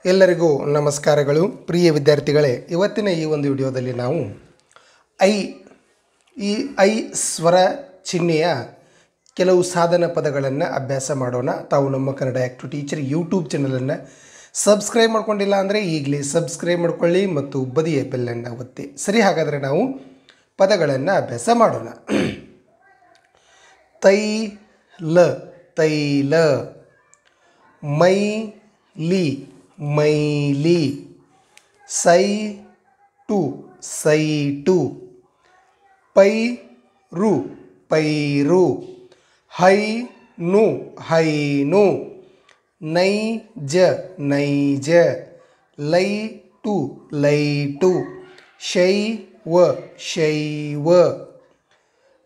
ಎಲ್ಲರಿಗೂ ನಮಸ್ಕಾರಗಳು. ಪ್ರಿಯ ವಿದ್ಯಾರ್ಥಿಗಳೇ, ಇವತ್ತಿನ ಈ ಒಂದು ವಿಡಿಯೋದಲ್ಲಿ ನಾವು ಐ ಸ್ವರ ಚಿಹ್ನೆಯ ಕೆಲವು ಸಾಧನ ಪದಗಳನ್ನು ಅಭ್ಯಾಸ ಮಾಡೋಣ. ತಾವು ನಮ್ಮ ಕನ್ನಡ ಆ್ಯಕ್ಟಿವ್ ಟೀಚರ್ ಯೂಟ್ಯೂಬ್ ಚಾನಲನ್ನು ಸಬ್ಸ್ಕ್ರೈಬ್ ಮಾಡ್ಕೊಂಡಿಲ್ಲ ಅಂದರೆ ಈಗಲೇ ಸಬ್ಸ್ಕ್ರೈಬ್ ಮಾಡ್ಕೊಳ್ಳಿ ಮತ್ತು ಬದಿಯ ಬೆಲ್ಲನ್ನು ಒತ್ತಿ. ಸರಿ, ಹಾಗಾದರೆ ನಾವು ಪದಗಳನ್ನು ಅಭ್ಯಾಸ ಮಾಡೋಣ. ತೈಲ ತೈಲ, ಮೈಲಿ ಮೈಲಿ, ಸೈಟು ಸೈಟು, ಪೈರು ಪೈರು, ಹೈನು ಹೈನು, ನೈಜ ನೈಜ, ಲೈಟು ಲೈಟು, ಶೈವ ಶೈವ,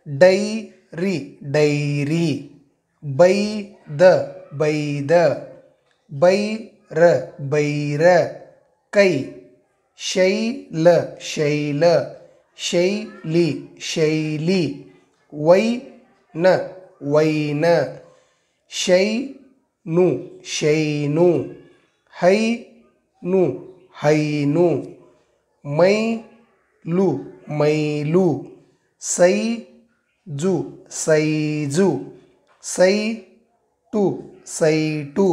ಡೈರಿ ಡೈರಿ, ಬೈದ ಬೈದ, ಬೈರ ಬೈರ, ಕೈ, ಶೈಲ ಶೈಲ, ಶೈಲಿ ಶೈಲಿ, ವೈನ ವೈನ, ಶೈನು ಶೈನು, ಹೈನು ಹೈನು, mile mile, size size, site site,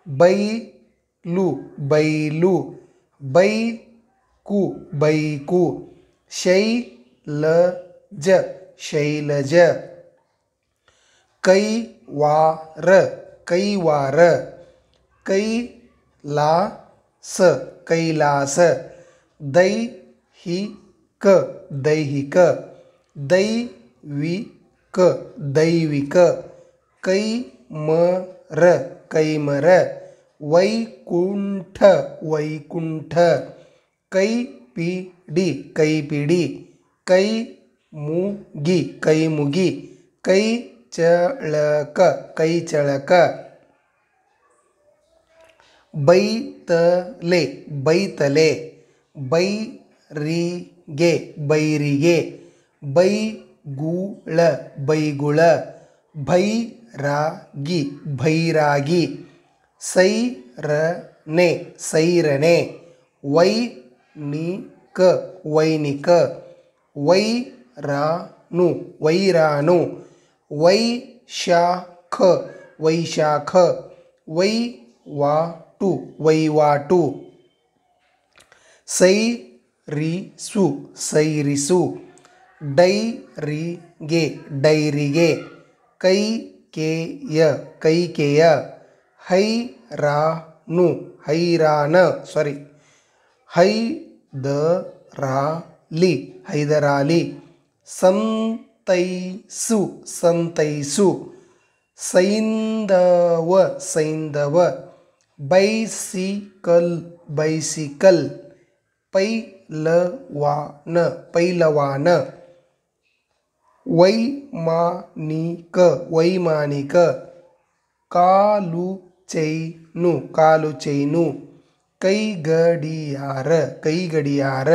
ಬೈಲು ಬೈಲು, ಬೈಕು ಬೈಕು, ಶೈಲಜ ಶೈಲಜ, ಕೈವಾರ ಕೈವಾರ, ಕೈಲಾಸ ಕೈಲಾಸ, ದೈಹಿಕ ದೈಹಿಕ, ದೈವಿಕ ದೈವಿಕ, ಕೈಮರ ಕೈಮರ, ವೈಕುಂಠ ವೈಕುಂಠ, ಕೈಪಿಡಿ ಕೈಪಿಡಿ, ಕೈಮುಗಿ ಕೈಮುಗಿ, ಕೈಚಳಕ ಕೈಚಳಕ, ಬೈತಲೆ ಬೈತಲೆ, ಬೈರಿಗೆ ಬೈರಿಗೆ, ಬೈಗುಳ ಬೈಗುಳ, ಭೈರಾಗಿ ಭೈರಾಗಿ, ಸೈರನೆ ಸೈರನೆ, ವೈನಿಕ ವೈನಿಕ, ವೈರಾನು ವೈರಾನು, ವೈಶಾಖ ವೈಶಾಖ, ವೈವಾಟು ವೈವಾಟು, ಸೈರಿಸು ಸೈರಿಸು, ಡೈರಿಗೆ ಡೈರಿಗೆ, ಕೈಕೇಯ ಕೈಕೇಯ, ಹೈರಾನು ಹೈರಾನ ಹೈದರಾಲಿ ಹೈದರಾಲಿ, ಸಂತೈಸು ಸಂತೈಸು, ಸೈಂಧವ ಸೈಂಧವ, ಬೈಸಿಕಲ್ ಬೈಸಿಕಲ್, ಪೈಲವಾನ ಪೈಲವಾನ, ವೈಮಾನಿಕ ವೈಮಾನಿಕ, ಕಾಲು ಚೈನು ಕಾಲು ಚೈನು, ಕೈಗಡಿಯಾರ ಕೈಗಡಿಯಾರ,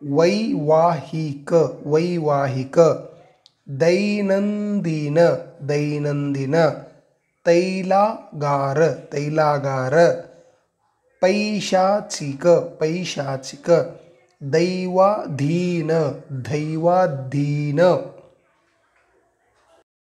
ವೈವಾಹಿಕ ವೈವಾಹಿಕ, ದೈನಂದಿನ ದೈನಂದಿನ, ತೈಲಾಗಾರ ತೈಲಾಗಾರ, ಪೈಶಾಚಿಕ ಪೈಶಾಚಿಕ, ದೈವಾಧೀನ ದೈವಾಧೀನ,